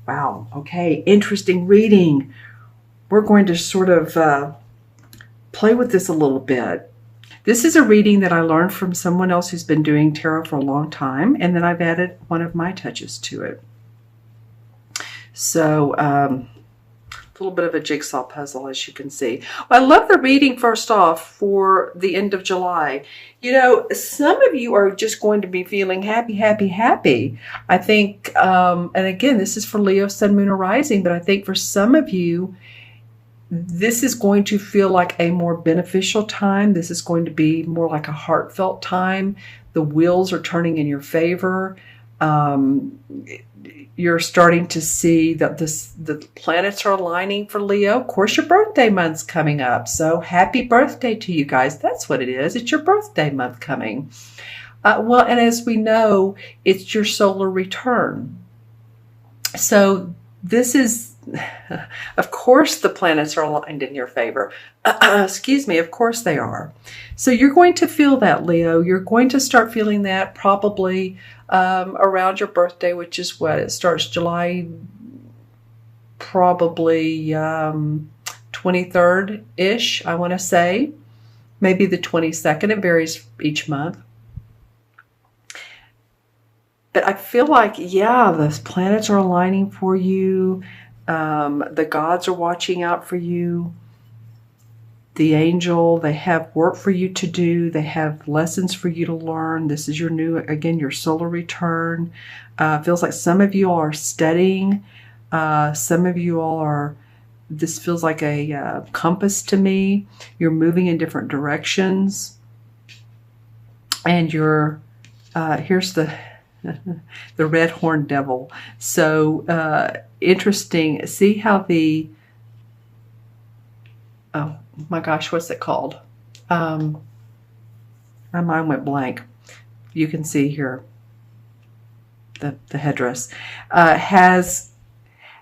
Wow. Okay. Interesting reading. We're going to sort of play with this a little bit. This is a reading that I learned from someone else who's been doing tarot for a long time, and then I've added one of my touches to it. So, a little bit of a jigsaw puzzle, as you can see. Well, I love the reading, first off, for the end of July. You know, some of you are just going to be feeling happy, happy, happy. I think, and again, this is for Leo, Sun, Moon, or Rising, but I think for some of you, this is going to feel like a more beneficial time. This is going to be more like a heartfelt time. The wheels are turning in your favor. You're starting to see that the planets are aligning for Leo. Of course, your birthday month's coming up. So happy birthday to you guys. That's what it is. It's your birthday month coming. Well, and as we know, it's your solar return. So this is, of course, the planets are aligned in your favor. Excuse me, of course they are. So you're going to feel that, Leo. You're going to start feeling that probably around your birthday, which is what? It starts July, probably 23rd-ish, I want to say. Maybe the 22nd. It varies each month. But I feel like, yeah, the planets are aligning for you. The gods are watching out for you. The angel, they have work for you to do. They have lessons for you to learn. This is your new, again, your solar return. Feels like some of you all are studying. Some of you all are, this feels like a compass to me. You're moving in different directions. And you're, here's the red horned devil. So interesting. See how the, oh my gosh, what's it called? My mind went blank. You can see here the headdress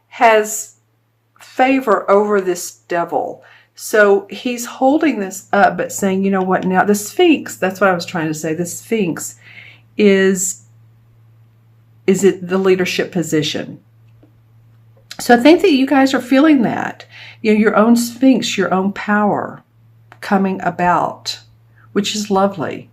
has favor over this devil. So he's holding this up, but saying, you know what, now the Sphinx, that's what I was trying to say. The Sphinx is it the leadership position. So I think that you guys are feeling that, you know, your own Sphinx, your own power coming about, which is lovely,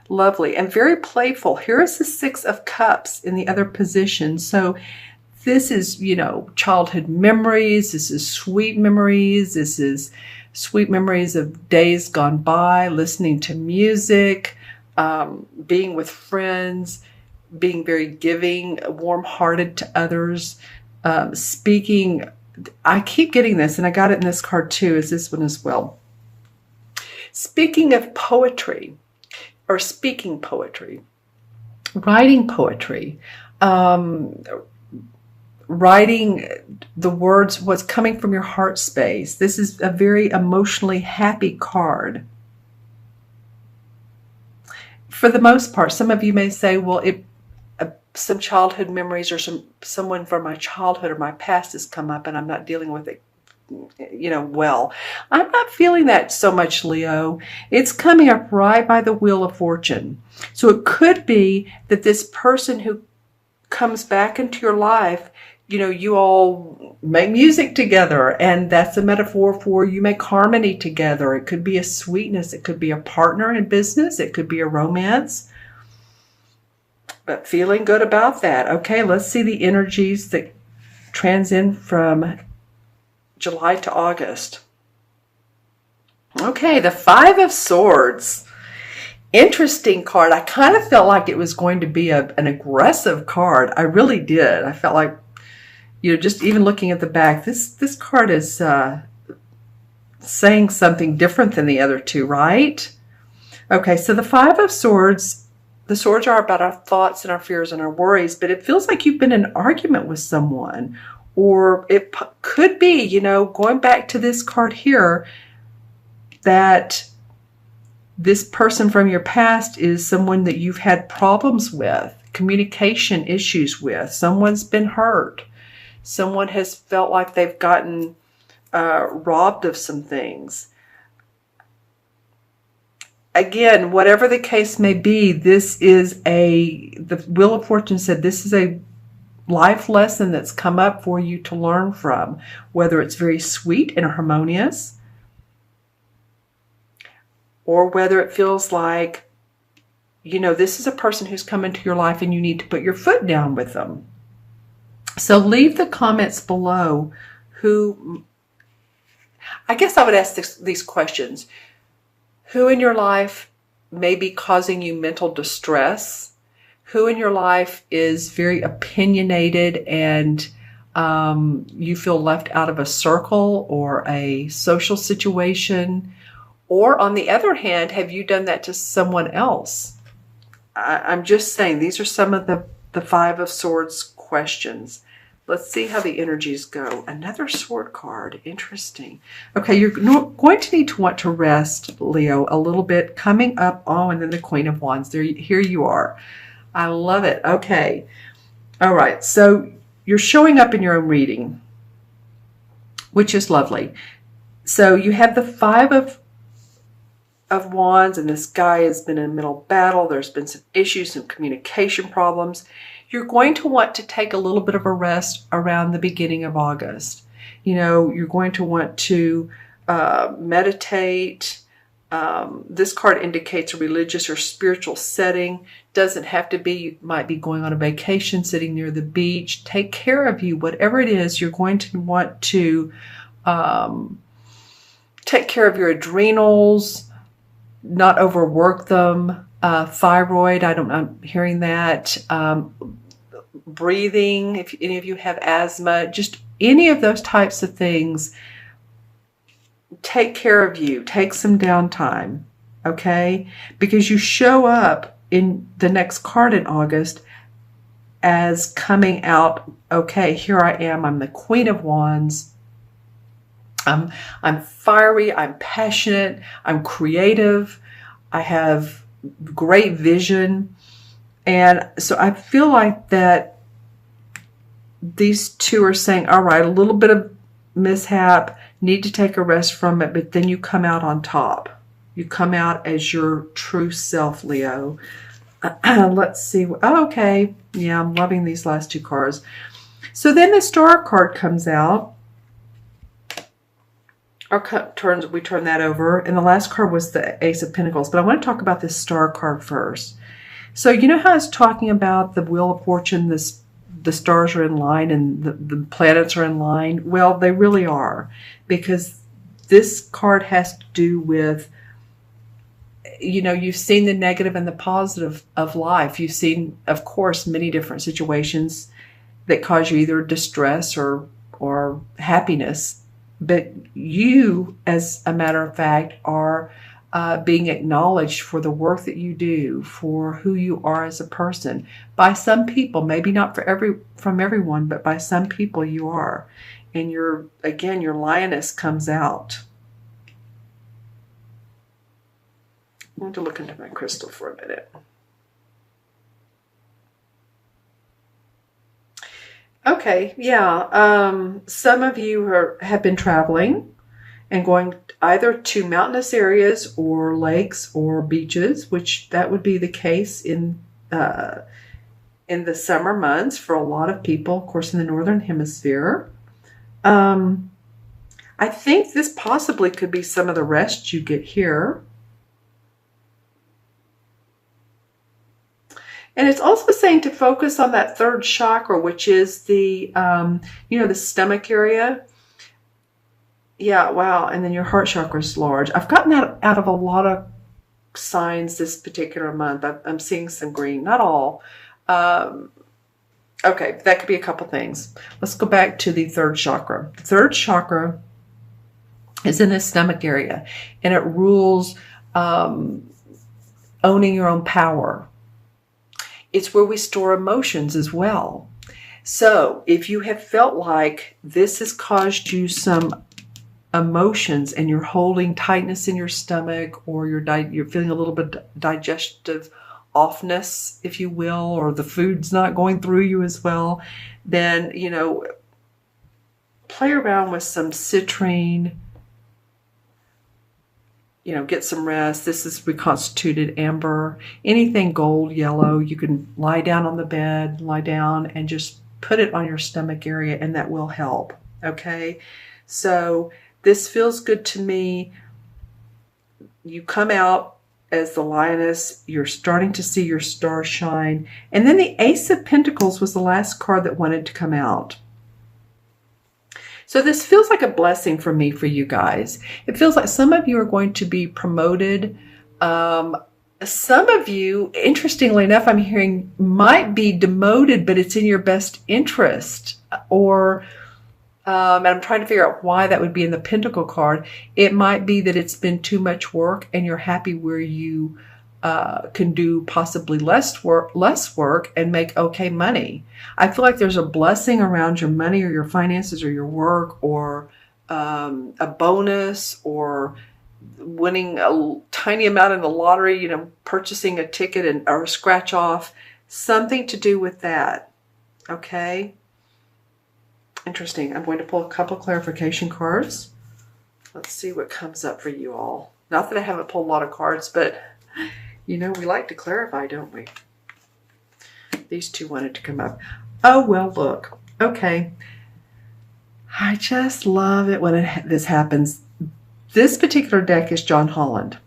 lovely and very playful. Here is the Six of Cups in the other position. So this is, you know, childhood memories. This is sweet memories. This is sweet memories of days gone by, listening to music, being with friends, being very giving, warm-hearted to others. Speaking, I keep getting this, and I got it in this card too, is this one as well. Speaking of poetry, or speaking poetry, writing poetry, writing the words, what's coming from your heart space. This is a very emotionally happy card. For the most part, some of you may say, well, some childhood memories or someone from my childhood or my past has come up and I'm not dealing with it, you know, well. I'm not feeling that so much, Leo. It's coming up right by the Wheel of Fortune. So it could be that this person who comes back into your life, you know, you all make music together, and that's a metaphor for you make harmony together. It could be a sweetness. It could be a partner in business. It could be a romance. But feeling good about that. Okay, let's see the energies that transcend from July to August. Okay, the Five of Swords. Interesting card. I kind of felt like it was going to be an aggressive card. I really did. I felt like, you know, just even looking at the back, this card is saying something different than the other two, right? Okay, so the Five of Swords, the swords are about our thoughts and our fears and our worries, but it feels like you've been in an argument with someone, or it could be, you know, going back to this card here, that this person from your past is someone that you've had problems with, communication issues with. Someone's been hurt. Someone has felt like they've gotten robbed of some things. Again, whatever the case may be, this is the Wheel of Fortune said this is a life lesson that's come up for you to learn from, whether it's very sweet and harmonious, or whether it feels like, this is a person who's come into your life and you need to put your foot down with them. So leave the comments below I guess I would ask these questions. Who in your life may be causing you mental distress? Who in your life is very opinionated and you feel left out of a circle or a social situation? Or on the other hand, have you done that to someone else? I'm just saying, these are some of the Five of Swords questions. Let's see how the energies go. Another sword card. Interesting. Okay, you're going to need to want to rest, Leo, a little bit. Coming up, and then the Queen of Wands. Here you are. I love it. Okay. All right, so you're showing up in your own reading, which is lovely. So you have the Five of Wands, and this guy has been in a middle battle. There's been some issues, some communication problems. You're going to want to take a little bit of a rest around the beginning of August. You're going to want to meditate. This card indicates a religious or spiritual setting. Doesn't have to be. You might be going on a vacation, sitting near the beach. Take care of you. Whatever it is, you're going to want to take care of your adrenals, not overwork them. Thyroid, I'm hearing that. Breathing, if any of you have asthma, just any of those types of things. Take care of you. Take some downtime, okay? Because you show up in the next card in August as coming out, okay, here I am. I'm the Queen of Wands. I'm fiery. I'm passionate. I'm creative. I have great vision. And so I feel like that these two are saying, all right, a little bit of mishap, need to take a rest from it, but then you come out on top. You come out as your true self, Leo. Let's see. Oh, okay. Yeah, I'm loving these last two cards. So then the Star card comes out. We turn that over, and the last card was the Ace of Pentacles. But I want to talk about this Star card first. So you know how I was talking about the Wheel of Fortune, the stars are in line and the planets are in line? Well, they really are, because this card has to do with, you've seen the negative and the positive of life. You've seen, of course, many different situations that cause you either distress or happiness. But you, as a matter of fact, are being acknowledged for the work that you do, for who you are as a person. By some people, maybe not from everyone, but by some people you are. And your lioness comes out. I'm going to look into my crystal for a minute. Okay, yeah. Some of you have been traveling and going either to mountainous areas or lakes or beaches, which that would be the case in the summer months for a lot of people, of course, in the Northern Hemisphere. I think this possibly could be some of the rest you get here. And it's also saying to focus on that third chakra, which is the, the stomach area. Yeah, wow. And then your heart chakra is large. I've gotten that out of a lot of signs this particular month. I'm seeing some green, not all. Okay, that could be a couple things. Let's go back to the third chakra. The third chakra is in the stomach area, and it rules owning your own power. It's where we store emotions as well. So if you have felt like this has caused you some emotions and you're holding tightness in your stomach, or you're feeling a little bit digestive offness, if you will, or the food's not going through you as well, then, play around with some citrine. Get some rest. This is reconstituted amber. Anything gold, yellow. You can lie down on the bed, lie down and just put it on your stomach area, and that will help. Okay, so this feels good to me. You come out as the lioness, you're starting to see your star shine. And then the Ace of Pentacles was the last card that wanted to come out. So this feels like a blessing for me, for you guys. It feels like some of you are going to be promoted. Some of you, interestingly enough, I'm hearing might be demoted, but it's in your best interest. Or, and I'm trying to figure out why that would be in the Pentacle card. It might be that it's been too much work and you're happy where you can do possibly less work and make okay money. I feel like there's a blessing around your money or your finances or your work, or a bonus, or winning a tiny amount in the lottery, you know, purchasing a ticket or a scratch off, something to do with that. Okay. Interesting. I'm going to pull a couple clarification cards. Let's see what comes up for you all. Not that I haven't pulled a lot of cards, but you know, we like to clarify, don't we? These two wanted to come up. Oh, well, look. Okay. I just love it when this happens. This particular deck is John Holland.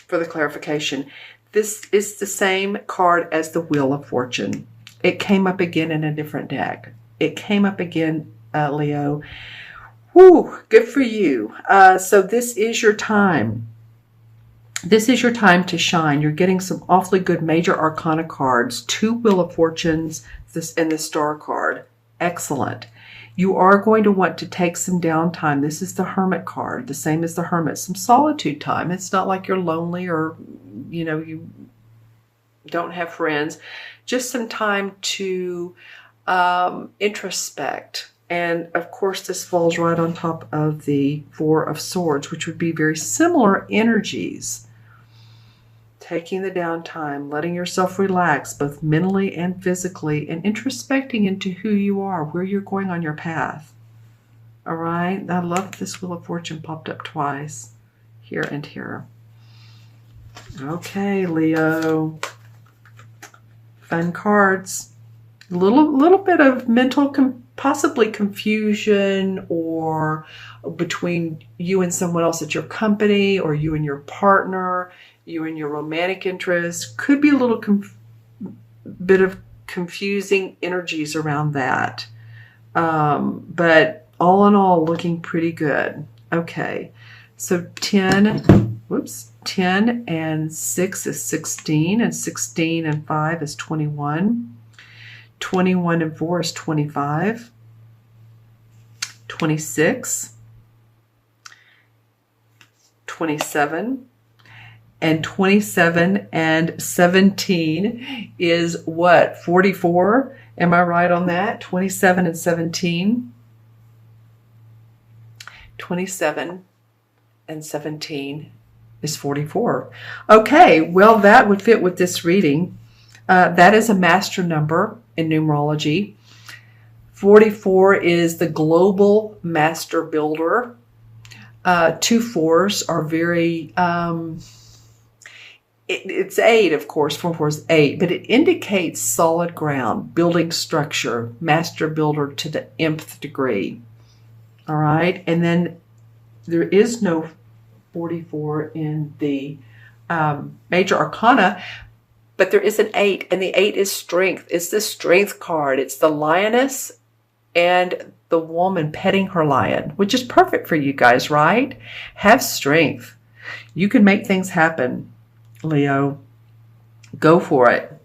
For the clarification, this is the same card as the Wheel of Fortune. It came up again in a different deck. It came up again, Leo. Woo, good for you. So this is your time. This is your time to shine. You're getting some awfully good major arcana cards, 2 Wheel of Fortunes, and the Star card. Excellent. You are going to want to take some downtime. This is the Hermit card, the same as the Hermit. Some solitude time. It's not like you're lonely or, you know, you don't have friends. Just some time to introspect. And of course, this falls right on top of the Four of Swords, which would be very similar energies. Taking the downtime, letting yourself relax, both mentally and physically, and introspecting into who you are, where you're going on your path. All right? I love this Wheel of Fortune popped up twice, here and here. Okay, Leo. Fun cards. A little bit of mental possibly confusion, or between you and someone else at your company, or you and your partner, you and your romantic interest. Could be a little bit of confusing energies around that. But all in all, looking pretty good. Okay, so 10 and 6 is 16, and 16 and 5 is 21. 21 and 4 is 25. 26. 27. And 27 and 17 is what? 44? Am I right on that? 27 and 17. 27 and 17 is 44. Okay, well, that would fit with this reading. That is a master number in numerology. 44 is the global master builder. 2 4s are very... It's 8, of course. 4 4 is 8, but it indicates solid ground, building structure, master builder to the nth degree. All right, and then there is no 44 in the major arcana, but there is an 8, and the 8 is strength. It's the strength card. It's the lioness and the woman petting her lion, which is perfect for you guys, right? Have strength. You can make things happen. Leo, go for it.